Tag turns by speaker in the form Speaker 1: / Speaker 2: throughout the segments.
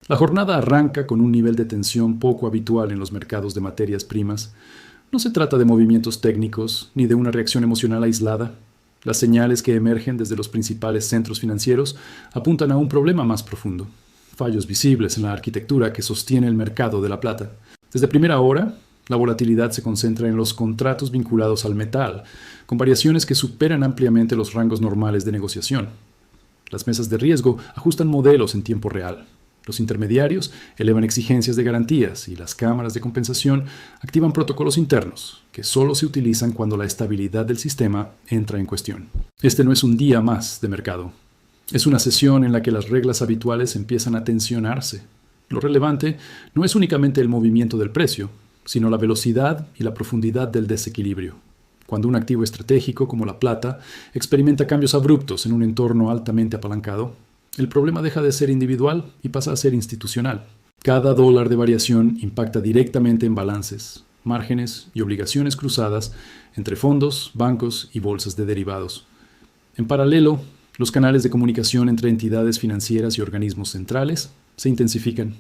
Speaker 1: La jornada arranca con un nivel de tensión poco habitual en los mercados de materias primas. No se trata de movimientos técnicos ni de una reacción emocional aislada. Las señales que emergen desde los principales centros financieros apuntan a un problema más profundo: fallos visibles en la arquitectura que sostiene el mercado de la plata. Desde primera hora, la volatilidad se concentra en los contratos vinculados al metal, con variaciones que superan ampliamente los rangos normales de negociación. Las mesas de riesgo ajustan modelos en tiempo real. Los intermediarios elevan exigencias de garantías y las cámaras de compensación activan protocolos internos que solo se utilizan cuando la estabilidad del sistema entra en cuestión. Este no es un día más de mercado. Es una sesión en la que las reglas habituales empiezan a tensionarse. Lo relevante no es únicamente el movimiento del precio, sino la velocidad y la profundidad del desequilibrio. Cuando un activo estratégico como la plata experimenta cambios abruptos en un entorno altamente apalancado, el problema deja de ser individual y pasa a ser institucional. Cada dólar de variación impacta directamente en balances, márgenes y obligaciones cruzadas entre fondos, bancos y bolsas de derivados. En paralelo, los canales de comunicación entre entidades financieras y organismos centrales se intensifican,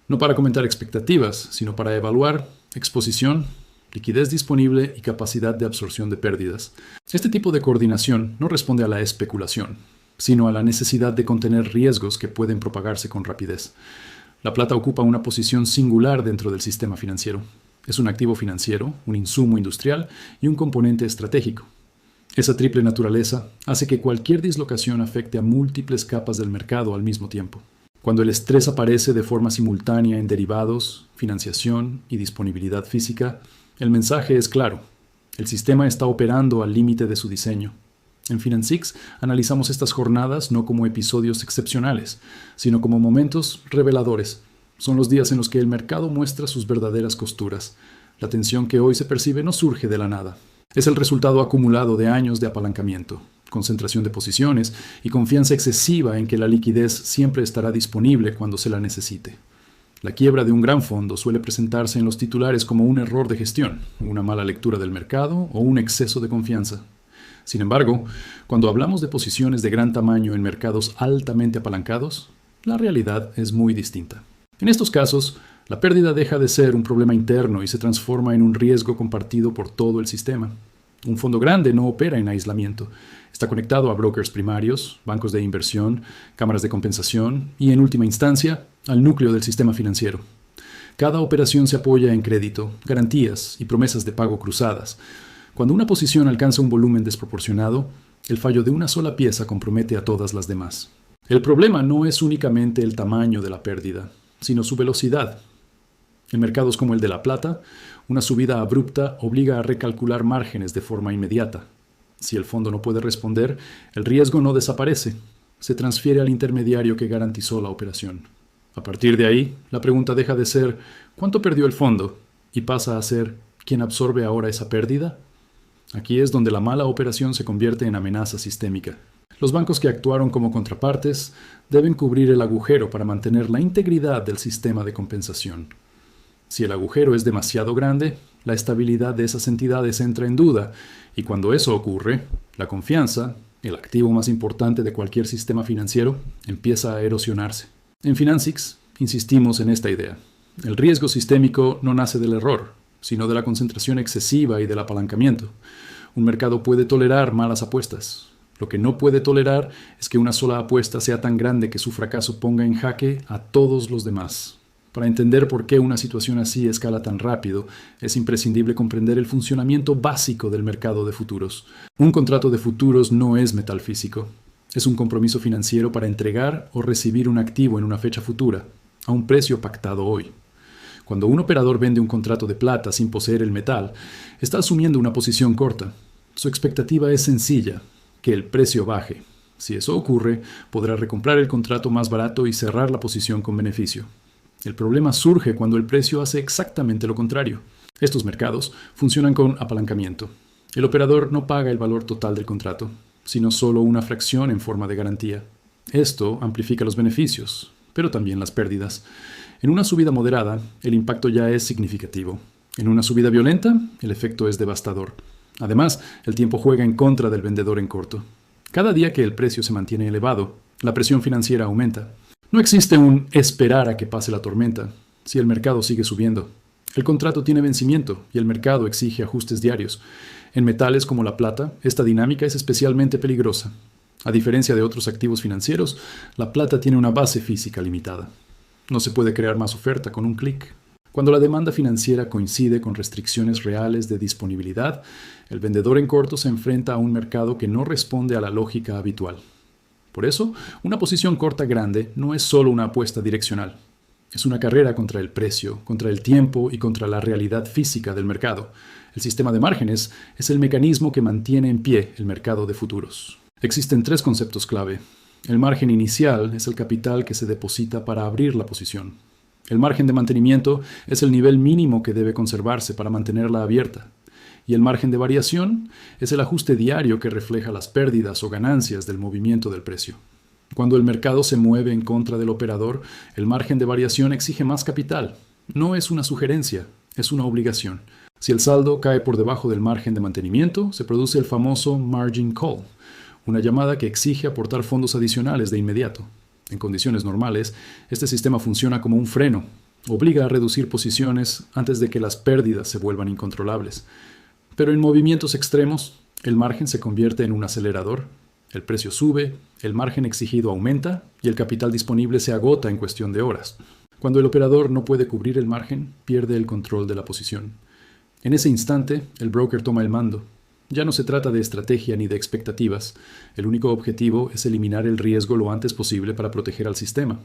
Speaker 1: no para comentar expectativas, sino para evaluar exposición, liquidez disponible y capacidad de absorción de pérdidas. Este tipo de coordinación no responde a la especulación, sino a la necesidad de contener riesgos que pueden propagarse con rapidez. La plata ocupa una posición singular dentro del sistema financiero. Es un activo financiero, un insumo industrial y un componente estratégico. Esa triple naturaleza hace que cualquier dislocación afecte a múltiples capas del mercado al mismo tiempo. Cuando el estrés aparece de forma simultánea en derivados, financiación y disponibilidad física, el mensaje es claro: el sistema está operando al límite de su diseño. En FinanceX analizamos estas jornadas no como episodios excepcionales, sino como momentos reveladores. Son los días en los que el mercado muestra sus verdaderas costuras. La tensión que hoy se percibe no surge de la nada. Es el resultado acumulado de años de apalancamiento, concentración de posiciones y confianza excesiva en que la liquidez siempre estará disponible cuando se la necesite. La quiebra de un gran fondo suele presentarse en los titulares como un error de gestión, una mala lectura del mercado o un exceso de confianza. Sin embargo, cuando hablamos de posiciones de gran tamaño en mercados altamente apalancados, la realidad es muy distinta. En estos casos, la pérdida deja de ser un problema interno y se transforma en un riesgo compartido por todo el sistema. Un fondo grande no opera en aislamiento. Está conectado a brokers primarios, bancos de inversión, cámaras de compensación y, en última instancia, al núcleo del sistema financiero. Cada operación se apoya en crédito, garantías y promesas de pago cruzadas. Cuando una posición alcanza un volumen desproporcionado, el fallo de una sola pieza compromete a todas las demás. El problema no es únicamente el tamaño de la pérdida, sino su velocidad. En mercados como el de la plata, una subida abrupta obliga a recalcular márgenes de forma inmediata. Si el fondo no puede responder, el riesgo no desaparece, se transfiere al intermediario que garantizó la operación. A partir de ahí, la pregunta deja de ser ¿cuánto perdió el fondo? Y pasa a ser ¿quién absorbe ahora esa pérdida? Aquí es donde la mala operación se convierte en amenaza sistémica. Los bancos que actuaron como contrapartes deben cubrir el agujero para mantener la integridad del sistema de compensación. Si el agujero es demasiado grande, la estabilidad de esas entidades entra en duda, y cuando eso ocurre, la confianza, el activo más importante de cualquier sistema financiero, empieza a erosionarse. En FinanceX insistimos en esta idea. El riesgo sistémico no nace del error, sino de la concentración excesiva y del apalancamiento. Un mercado puede tolerar malas apuestas. Lo que no puede tolerar es que una sola apuesta sea tan grande que su fracaso ponga en jaque a todos los demás. Para entender por qué una situación así escala tan rápido, es imprescindible comprender el funcionamiento básico del mercado de futuros. Un contrato de futuros no es metal físico. Es un compromiso financiero para entregar o recibir un activo en una fecha futura, a un precio pactado hoy. Cuando un operador vende un contrato de plata sin poseer el metal, está asumiendo una posición corta. Su expectativa es sencilla: que el precio baje. Si eso ocurre, podrá recomprar el contrato más barato y cerrar la posición con beneficio. El problema surge cuando el precio hace exactamente lo contrario. Estos mercados funcionan con apalancamiento. El operador no paga el valor total del contrato, sino solo una fracción en forma de garantía. Esto amplifica los beneficios, pero también las pérdidas. En una subida moderada, el impacto ya es significativo. En una subida violenta, el efecto es devastador. Además, el tiempo juega en contra del vendedor en corto. Cada día que el precio se mantiene elevado, la presión financiera aumenta. No existe un esperar a que pase la tormenta si el mercado sigue subiendo. El contrato tiene vencimiento y el mercado exige ajustes diarios. En metales como la plata, esta dinámica es especialmente peligrosa. A diferencia de otros activos financieros, la plata tiene una base física limitada. No se puede crear más oferta con un clic. Cuando la demanda financiera coincide con restricciones reales de disponibilidad, el vendedor en corto se enfrenta a un mercado que no responde a la lógica habitual. Por eso, una posición corta grande no es solo una apuesta direccional. Es una carrera contra el precio, contra el tiempo y contra la realidad física del mercado. El sistema de márgenes es el mecanismo que mantiene en pie el mercado de futuros. Existen tres conceptos clave. El margen inicial es el capital que se deposita para abrir la posición. El margen de mantenimiento es el nivel mínimo que debe conservarse para mantenerla abierta. Y el margen de variación es el ajuste diario que refleja las pérdidas o ganancias del movimiento del precio. Cuando el mercado se mueve en contra del operador, el margen de variación exige más capital. No es una sugerencia, es una obligación. Si el saldo cae por debajo del margen de mantenimiento, se produce el famoso margin call, una llamada que exige aportar fondos adicionales de inmediato. En condiciones normales, este sistema funciona como un freno, obliga a reducir posiciones antes de que las pérdidas se vuelvan incontrolables. Pero en movimientos extremos, el margen se convierte en un acelerador. El precio sube, el margen exigido aumenta y el capital disponible se agota en cuestión de horas. Cuando el operador no puede cubrir el margen, pierde el control de la posición. En ese instante, el broker toma el mando. Ya no se trata de estrategia ni de expectativas. El único objetivo es eliminar el riesgo lo antes posible para proteger al sistema.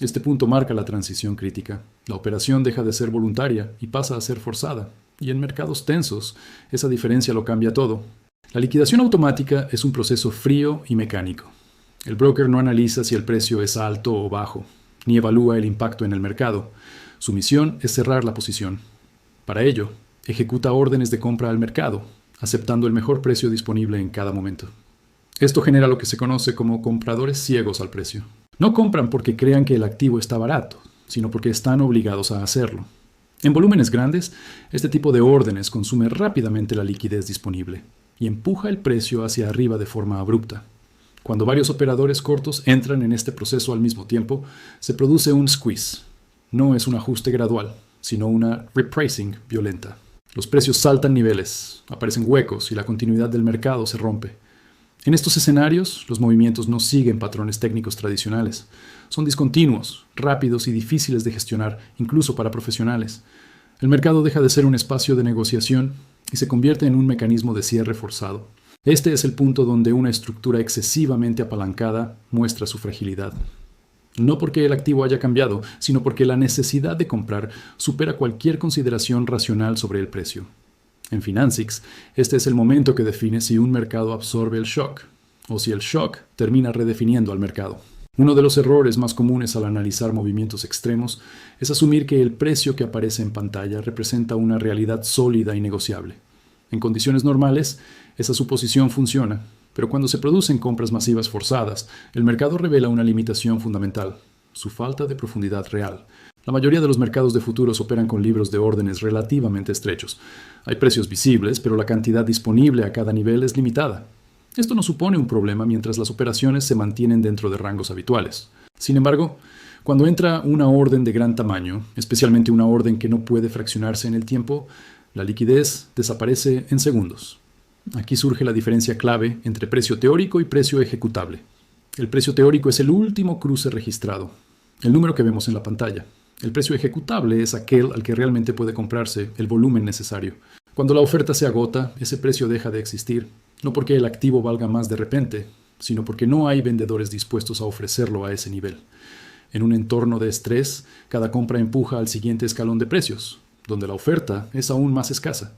Speaker 1: Este punto marca la transición crítica. La operación deja de ser voluntaria y pasa a ser forzada. Y en mercados tensos, esa diferencia lo cambia todo. La liquidación automática es un proceso frío y mecánico. El broker no analiza si el precio es alto o bajo, ni evalúa el impacto en el mercado. Su misión es cerrar la posición. Para ello, ejecuta órdenes de compra al mercado, aceptando el mejor precio disponible en cada momento. Esto genera lo que se conoce como compradores ciegos al precio. No compran porque crean que el activo está barato, sino porque están obligados a hacerlo. En volúmenes grandes, este tipo de órdenes consume rápidamente la liquidez disponible y empuja el precio hacia arriba de forma abrupta. Cuando varios operadores cortos entran en este proceso al mismo tiempo, se produce un squeeze. No es un ajuste gradual, sino una repricing violenta. Los precios saltan niveles, aparecen huecos y la continuidad del mercado se rompe. En estos escenarios, los movimientos no siguen patrones técnicos tradicionales. Son discontinuos, rápidos y difíciles de gestionar, incluso para profesionales. El mercado deja de ser un espacio de negociación y se convierte en un mecanismo de cierre forzado. Este es el punto donde una estructura excesivamente apalancada muestra su fragilidad. No porque el activo haya cambiado, sino porque la necesidad de comprar supera cualquier consideración racional sobre el precio. En Financics, este es el momento que define si un mercado absorbe el shock, o si el shock termina redefiniendo al mercado. Uno de los errores más comunes al analizar movimientos extremos es asumir que el precio que aparece en pantalla representa una realidad sólida y negociable. En condiciones normales, esa suposición funciona, pero cuando se producen compras masivas forzadas, el mercado revela una limitación fundamental: su falta de profundidad real. La mayoría de los mercados de futuros operan con libros de órdenes relativamente estrechos. Hay precios visibles, pero la cantidad disponible a cada nivel es limitada. Esto no supone un problema mientras las operaciones se mantienen dentro de rangos habituales. Sin embargo, cuando entra una orden de gran tamaño, especialmente una orden que no puede fraccionarse en el tiempo, la liquidez desaparece en segundos. Aquí surge la diferencia clave entre precio teórico y precio ejecutable. El precio teórico es el último cruce registrado, el número que vemos en la pantalla. El precio ejecutable es aquel al que realmente puede comprarse el volumen necesario. Cuando la oferta se agota, ese precio deja de existir, no porque el activo valga más de repente, sino porque no hay vendedores dispuestos a ofrecerlo a ese nivel. En un entorno de estrés, cada compra empuja al siguiente escalón de precios, donde la oferta es aún más escasa.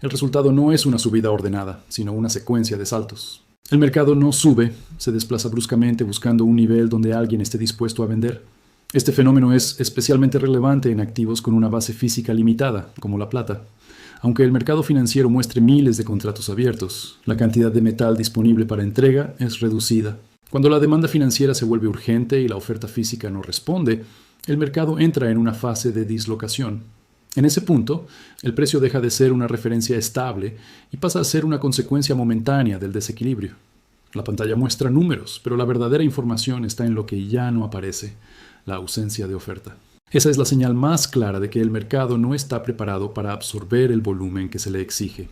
Speaker 1: El resultado no es una subida ordenada, sino una secuencia de saltos. El mercado no sube, se desplaza bruscamente buscando un nivel donde alguien esté dispuesto a vender. Este fenómeno es especialmente relevante en activos con una base física limitada, como la plata. Aunque el mercado financiero muestre miles de contratos abiertos, la cantidad de metal disponible para entrega es reducida. Cuando la demanda financiera se vuelve urgente y la oferta física no responde, el mercado entra en una fase de dislocación. En ese punto, el precio deja de ser una referencia estable y pasa a ser una consecuencia momentánea del desequilibrio. La pantalla muestra números, pero la verdadera información está en lo que ya no aparece, la ausencia de oferta. Esa es la señal más clara de que el mercado no está preparado para absorber el volumen que se le exige.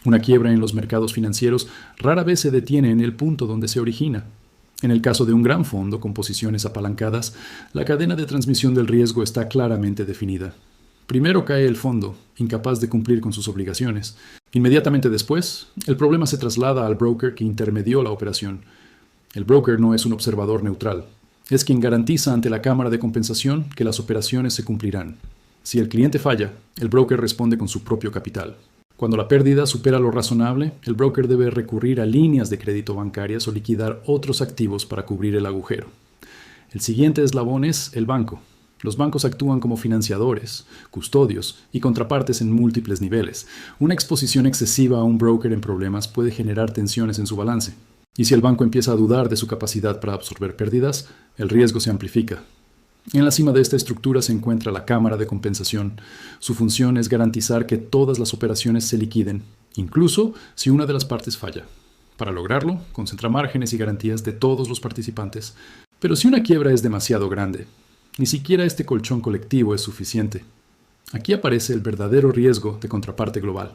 Speaker 1: Una quiebra en los mercados financieros rara vez se detiene en el punto donde se origina. En el caso de un gran fondo con posiciones apalancadas, la cadena de transmisión del riesgo está claramente definida. Primero cae el fondo, incapaz de cumplir con sus obligaciones. Inmediatamente después, el problema se traslada al broker que intermedió la operación. El broker no es un observador neutral. Es quien garantiza ante la cámara de compensación que las operaciones se cumplirán. Si el cliente falla, el broker responde con su propio capital. Cuando la pérdida supera lo razonable, el broker debe recurrir a líneas de crédito bancarias o liquidar otros activos para cubrir el agujero. El siguiente eslabón es el banco. Los bancos actúan como financiadores, custodios y contrapartes en múltiples niveles. Una exposición excesiva a un broker en problemas puede generar tensiones en su balance. Y si el banco empieza a dudar de su capacidad para absorber pérdidas, el riesgo se amplifica. En la cima de esta estructura se encuentra la cámara de compensación. Su función es garantizar que todas las operaciones se liquiden, incluso si una de las partes falla. Para lograrlo, concentra márgenes y garantías de todos los participantes. Pero si una quiebra es demasiado grande, ni siquiera este colchón colectivo es suficiente. Aquí aparece el verdadero riesgo de contraparte global.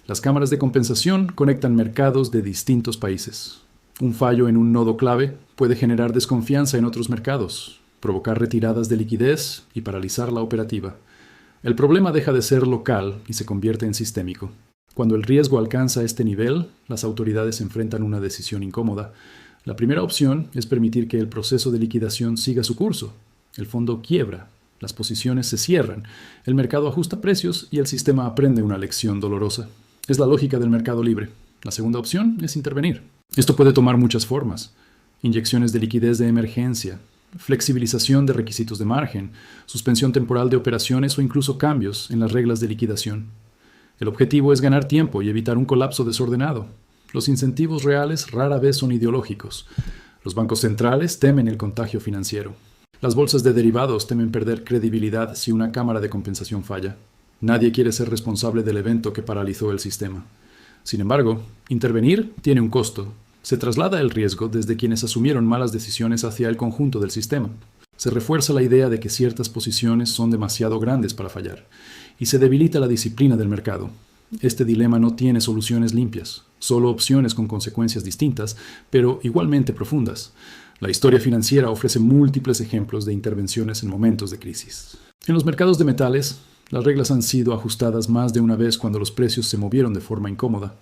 Speaker 1: Las cámaras de compensación conectan mercados de distintos países. Un fallo en un nodo clave puede generar desconfianza en otros mercados, provocar retiradas de liquidez y paralizar la operativa. El problema deja de ser local y se convierte en sistémico. Cuando el riesgo alcanza este nivel, las autoridades enfrentan una decisión incómoda. La primera opción es permitir que el proceso de liquidación siga su curso. El fondo quiebra, las posiciones se cierran, el mercado ajusta precios y el sistema aprende una lección dolorosa. Es la lógica del mercado libre. La segunda opción es intervenir. Esto puede tomar muchas formas: inyecciones de liquidez de emergencia, flexibilización de requisitos de margen, suspensión temporal de operaciones o incluso cambios en las reglas de liquidación. El objetivo es ganar tiempo y evitar un colapso desordenado. Los incentivos reales rara vez son ideológicos. Los bancos centrales temen el contagio financiero. Las bolsas de derivados temen perder credibilidad si una cámara de compensación falla. Nadie quiere ser responsable del evento que paralizó el sistema. Sin embargo, intervenir tiene un costo. Se traslada el riesgo desde quienes asumieron malas decisiones hacia el conjunto del sistema. Se refuerza la idea de que ciertas posiciones son demasiado grandes para fallar, y se debilita la disciplina del mercado. Este dilema no tiene soluciones limpias, solo opciones con consecuencias distintas, pero igualmente profundas. La historia financiera ofrece múltiples ejemplos de intervenciones en momentos de crisis. En los mercados de metales, las reglas han sido ajustadas más de una vez cuando los precios se movieron de forma incómoda,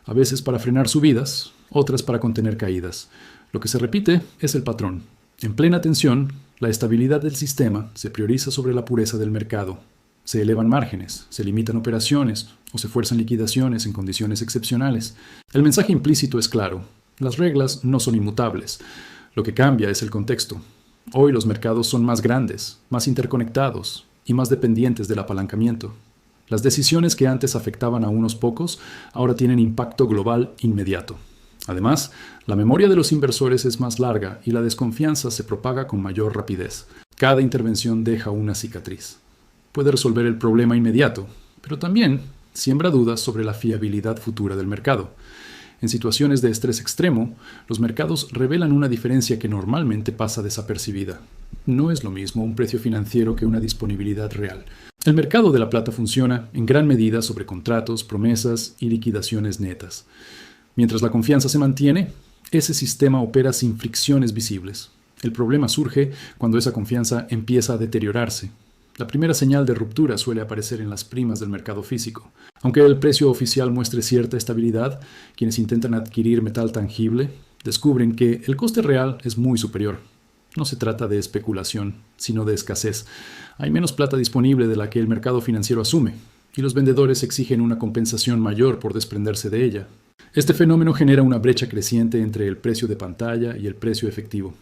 Speaker 1: a veces para frenar subidas, otras para contener caídas. Lo que se repite es el patrón. En plena tensión, la estabilidad del sistema se prioriza sobre la pureza del mercado. Se elevan márgenes, se limitan operaciones o se fuerzan liquidaciones en condiciones excepcionales. El mensaje implícito es claro: las reglas no son inmutables. Lo que cambia es el contexto. Hoy los mercados son más grandes, más interconectados y más dependientes del apalancamiento. Las decisiones que antes afectaban a unos pocos ahora tienen impacto global inmediato. Además, la memoria de los inversores es más larga y la desconfianza se propaga con mayor rapidez. Cada intervención deja una cicatriz. Puede resolver el problema inmediato, pero también siembra dudas sobre la fiabilidad futura del mercado. En situaciones de estrés extremo, los mercados revelan una diferencia que normalmente pasa desapercibida. No es lo mismo un precio financiero que una disponibilidad real. El mercado de la plata funciona en gran medida sobre contratos, promesas y liquidaciones netas. Mientras la confianza se mantiene, ese sistema opera sin fricciones visibles. El problema surge cuando esa confianza empieza a deteriorarse. La primera señal de ruptura suele aparecer en las primas del mercado físico. Aunque el precio oficial muestre cierta estabilidad, quienes intentan adquirir metal tangible descubren que el coste real es muy superior. No se trata de especulación, sino de escasez. Hay menos plata disponible de la que el mercado financiero asume, y los vendedores exigen una compensación mayor por desprenderse de ella. Este fenómeno genera una brecha creciente entre el precio de pantalla y el precio efectivo.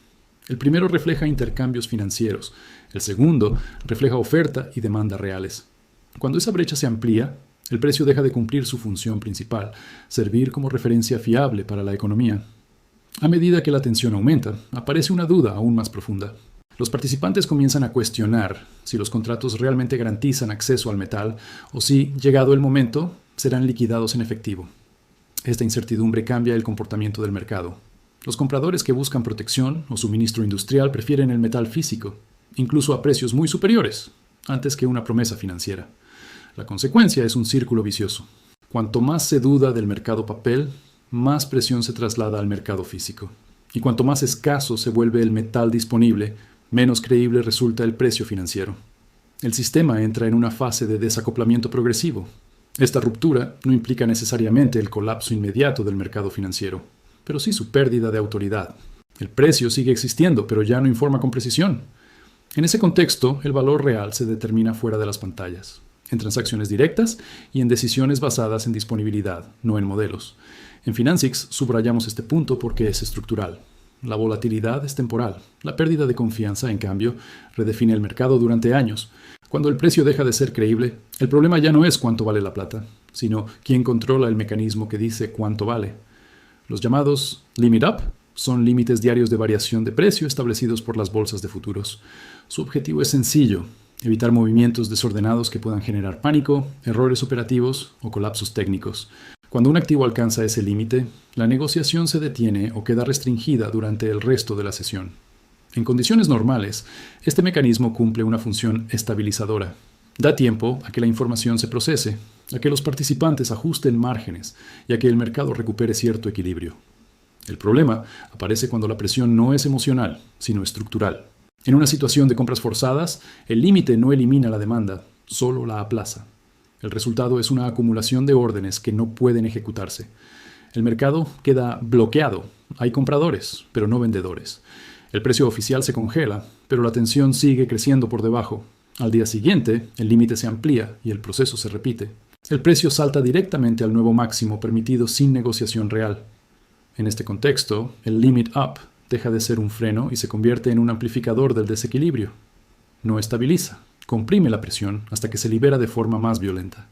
Speaker 1: El primero refleja intercambios financieros, el segundo refleja oferta y demanda reales. Cuando esa brecha se amplía, el precio deja de cumplir su función principal, servir como referencia fiable para la economía. A medida que la tensión aumenta, aparece una duda aún más profunda. Los participantes comienzan a cuestionar si los contratos realmente garantizan acceso al metal o si, llegado el momento, serán liquidados en efectivo. Esta incertidumbre cambia el comportamiento del mercado. Los compradores que buscan protección o suministro industrial prefieren el metal físico, incluso a precios muy superiores, antes que una promesa financiera. La consecuencia es un círculo vicioso. Cuanto más se duda del mercado papel, más presión se traslada al mercado físico. Y cuanto más escaso se vuelve el metal disponible, menos creíble resulta el precio financiero. El sistema entra en una fase de desacoplamiento progresivo. Esta ruptura no implica necesariamente el colapso inmediato del mercado financiero, pero sí su pérdida de autoridad. El precio sigue existiendo, pero ya no informa con precisión. En ese contexto, el valor real se determina fuera de las pantallas, en transacciones directas y en decisiones basadas en disponibilidad, no en modelos. En Financics subrayamos este punto porque es estructural. La volatilidad es temporal. La pérdida de confianza, en cambio, redefine el mercado durante años. Cuando el precio deja de ser creíble, el problema ya no es cuánto vale la plata, sino quién controla el mecanismo que dice cuánto vale. Los llamados limit up son límites diarios de variación de precio establecidos por las bolsas de futuros. Su objetivo es sencillo: evitar movimientos desordenados que puedan generar pánico, errores operativos o colapsos técnicos. Cuando un activo alcanza ese límite, la negociación se detiene o queda restringida durante el resto de la sesión. En condiciones normales, este mecanismo cumple una función estabilizadora. Da tiempo a que la información se procese, a que los participantes ajusten márgenes y a que el mercado recupere cierto equilibrio. El problema aparece cuando la presión no es emocional, sino estructural. En una situación de compras forzadas, el límite no elimina la demanda, solo la aplaza. El resultado es una acumulación de órdenes que no pueden ejecutarse. El mercado queda bloqueado. Hay compradores, pero no vendedores. El precio oficial se congela, pero la tensión sigue creciendo por debajo. Al día siguiente, el límite se amplía y el proceso se repite. El precio salta directamente al nuevo máximo permitido sin negociación real. En este contexto, el limit up deja de ser un freno y se convierte en un amplificador del desequilibrio. No estabiliza, comprime la presión hasta que se libera de forma más violenta.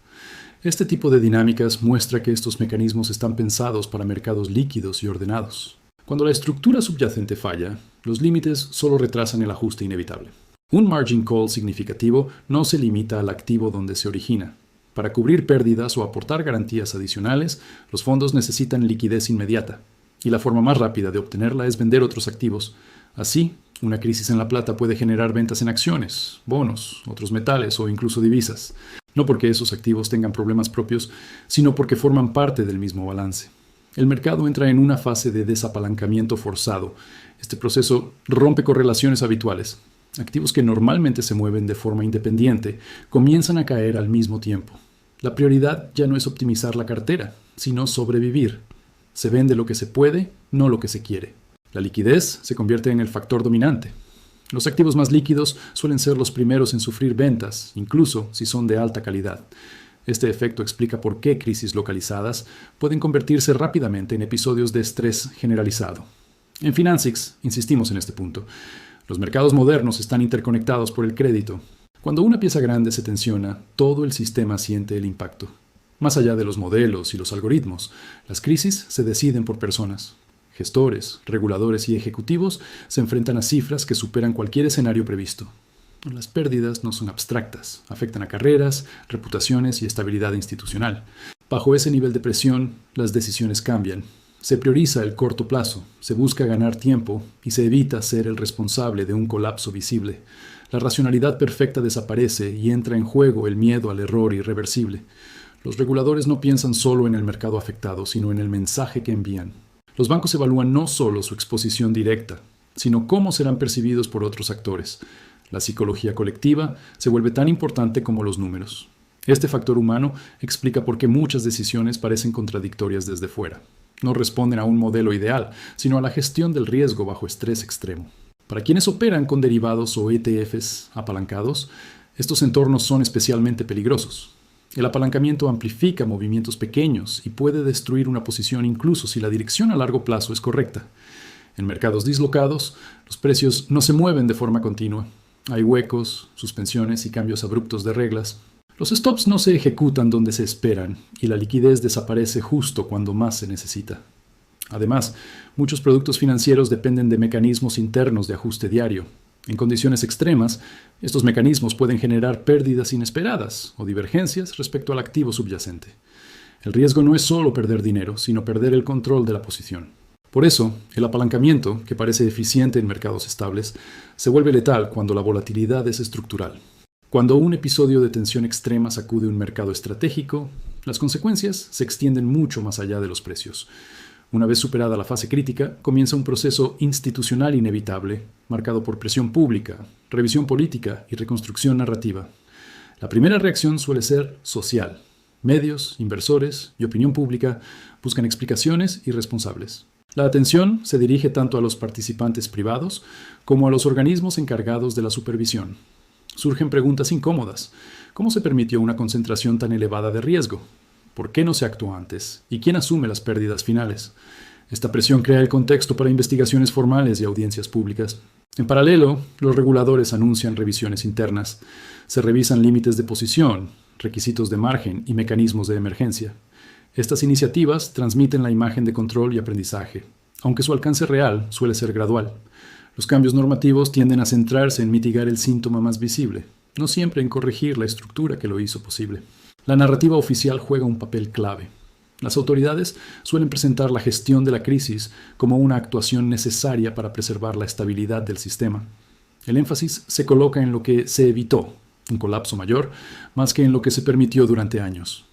Speaker 1: Este tipo de dinámicas muestra que estos mecanismos están pensados para mercados líquidos y ordenados. Cuando la estructura subyacente falla, los límites solo retrasan el ajuste inevitable. Un margin call significativo no se limita al activo donde se origina. Para cubrir pérdidas o aportar garantías adicionales, los fondos necesitan liquidez inmediata, y la forma más rápida de obtenerla es vender otros activos. Así, una crisis en la plata puede generar ventas en acciones, bonos, otros metales o incluso divisas. No porque esos activos tengan problemas propios, sino porque forman parte del mismo balance. El mercado entra en una fase de desapalancamiento forzado. Este proceso rompe correlaciones habituales. Activos que normalmente se mueven de forma independiente comienzan a caer al mismo tiempo. La prioridad ya no es optimizar la cartera, sino sobrevivir. Se vende lo que se puede, no lo que se quiere. La liquidez se convierte en el factor dominante. Los activos más líquidos suelen ser los primeros en sufrir ventas, incluso si son de alta calidad. Este efecto explica por qué crisis localizadas pueden convertirse rápidamente en episodios de estrés generalizado. En Financics insistimos en este punto. Los mercados modernos están interconectados por el crédito. Cuando una pieza grande se tensiona, todo el sistema siente el impacto. Más allá de los modelos y los algoritmos, las crisis se deciden por personas. Gestores, reguladores y ejecutivos se enfrentan a cifras que superan cualquier escenario previsto. Las pérdidas no son abstractas, afectan a carreras, reputaciones y estabilidad institucional. Bajo ese nivel de presión, las decisiones cambian. Se prioriza el corto plazo, se busca ganar tiempo y se evita ser el responsable de un colapso visible. La racionalidad perfecta desaparece y entra en juego el miedo al error irreversible. Los reguladores no piensan solo en el mercado afectado, sino en el mensaje que envían. Los bancos evalúan no solo su exposición directa, sino cómo serán percibidos por otros actores. La psicología colectiva se vuelve tan importante como los números. Este factor humano explica por qué muchas decisiones parecen contradictorias desde fuera. No responden a un modelo ideal, sino a la gestión del riesgo bajo estrés extremo. Para quienes operan con derivados o ETFs apalancados, estos entornos son especialmente peligrosos. El apalancamiento amplifica movimientos pequeños y puede destruir una posición incluso si la dirección a largo plazo es correcta. En mercados dislocados, los precios no se mueven de forma continua. Hay huecos, suspensiones y cambios abruptos de reglas. Los stops no se ejecutan donde se esperan y la liquidez desaparece justo cuando más se necesita. Además, muchos productos financieros dependen de mecanismos internos de ajuste diario. En condiciones extremas, estos mecanismos pueden generar pérdidas inesperadas o divergencias respecto al activo subyacente. El riesgo no es solo perder dinero, sino perder el control de la posición. Por eso, el apalancamiento, que parece eficiente en mercados estables, se vuelve letal cuando la volatilidad es estructural. Cuando un episodio de tensión extrema sacude un mercado estratégico, las consecuencias se extienden mucho más allá de los precios. Una vez superada la fase crítica, comienza un proceso institucional inevitable, marcado por presión pública, revisión política y reconstrucción narrativa. La primera reacción suele ser social. Medios, inversores y opinión pública buscan explicaciones y responsables. La atención se dirige tanto a los participantes privados como a los organismos encargados de la supervisión. Surgen preguntas incómodas. ¿Cómo se permitió una concentración tan elevada de riesgo? ¿Por qué no se actuó antes? ¿Y quién asume las pérdidas finales? Esta presión crea el contexto para investigaciones formales y audiencias públicas. En paralelo, los reguladores anuncian revisiones internas. Se revisan límites de posición, requisitos de margen y mecanismos de emergencia. Estas iniciativas transmiten la imagen de control y aprendizaje, aunque su alcance real suele ser gradual. Los cambios normativos tienden a centrarse en mitigar el síntoma más visible, no siempre en corregir la estructura que lo hizo posible. La narrativa oficial juega un papel clave. Las autoridades suelen presentar la gestión de la crisis como una actuación necesaria para preservar la estabilidad del sistema. El énfasis se coloca en lo que se evitó, un colapso mayor, más que en lo que se permitió durante años.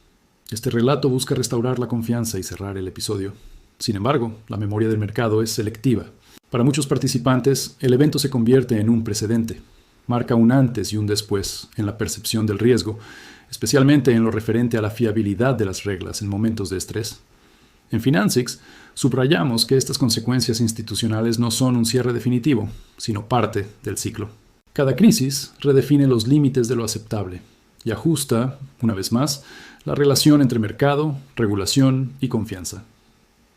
Speaker 1: Este relato busca restaurar la confianza y cerrar el episodio. Sin embargo, la memoria del mercado es selectiva. Para muchos participantes, el evento se convierte en un precedente. Marca un antes y un después en la percepción del riesgo, especialmente en lo referente a la fiabilidad de las reglas en momentos de estrés. En Financics, subrayamos que estas consecuencias institucionales no son un cierre definitivo, sino parte del ciclo. Cada crisis redefine los límites de lo aceptable y ajusta, una vez más, la relación entre mercado, regulación y confianza.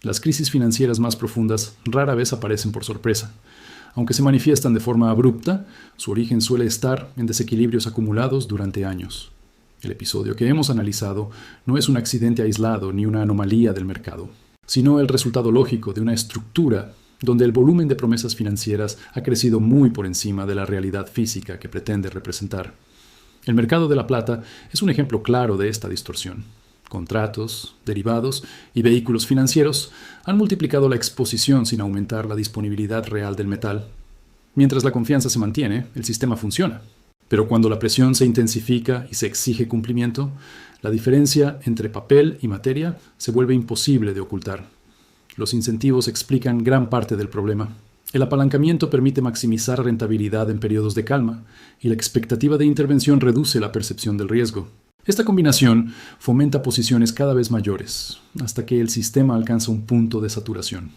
Speaker 1: Las crisis financieras más profundas rara vez aparecen por sorpresa. Aunque se manifiestan de forma abrupta, su origen suele estar en desequilibrios acumulados durante años. El episodio que hemos analizado no es un accidente aislado ni una anomalía del mercado, sino el resultado lógico de una estructura donde el volumen de promesas financieras ha crecido muy por encima de la realidad física que pretende representar. El mercado de la plata es un ejemplo claro de esta distorsión. Contratos, derivados y vehículos financieros han multiplicado la exposición sin aumentar la disponibilidad real del metal. Mientras la confianza se mantiene, el sistema funciona. Pero cuando la presión se intensifica y se exige cumplimiento, la diferencia entre papel y materia se vuelve imposible de ocultar. Los incentivos explican gran parte del problema. El apalancamiento permite maximizar rentabilidad en periodos de calma y la expectativa de intervención reduce la percepción del riesgo. Esta combinación fomenta posiciones cada vez mayores, hasta que el sistema alcanza un punto de saturación.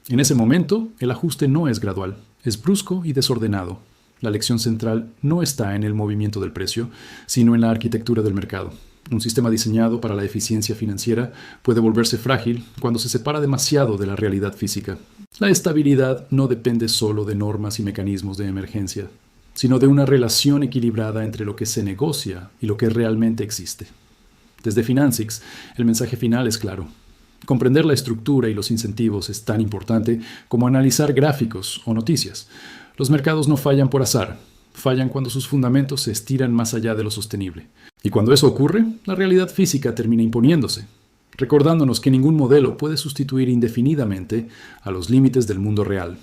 Speaker 1: En ese momento, el ajuste no es gradual, es brusco y desordenado. La lección central no está en el movimiento del precio, sino en la arquitectura del mercado. Un sistema diseñado para la eficiencia financiera puede volverse frágil cuando se separa demasiado de la realidad física. La estabilidad no depende solo de normas y mecanismos de emergencia, sino de una relación equilibrada entre lo que se negocia y lo que realmente existe. Desde Financics, el mensaje final es claro. Comprender la estructura y los incentivos es tan importante como analizar gráficos o noticias. Los mercados no fallan por azar, fallan cuando sus fundamentos se estiran más allá de lo sostenible. Y cuando eso ocurre, la realidad física termina imponiéndose, recordándonos que ningún modelo puede sustituir indefinidamente a los límites del mundo real.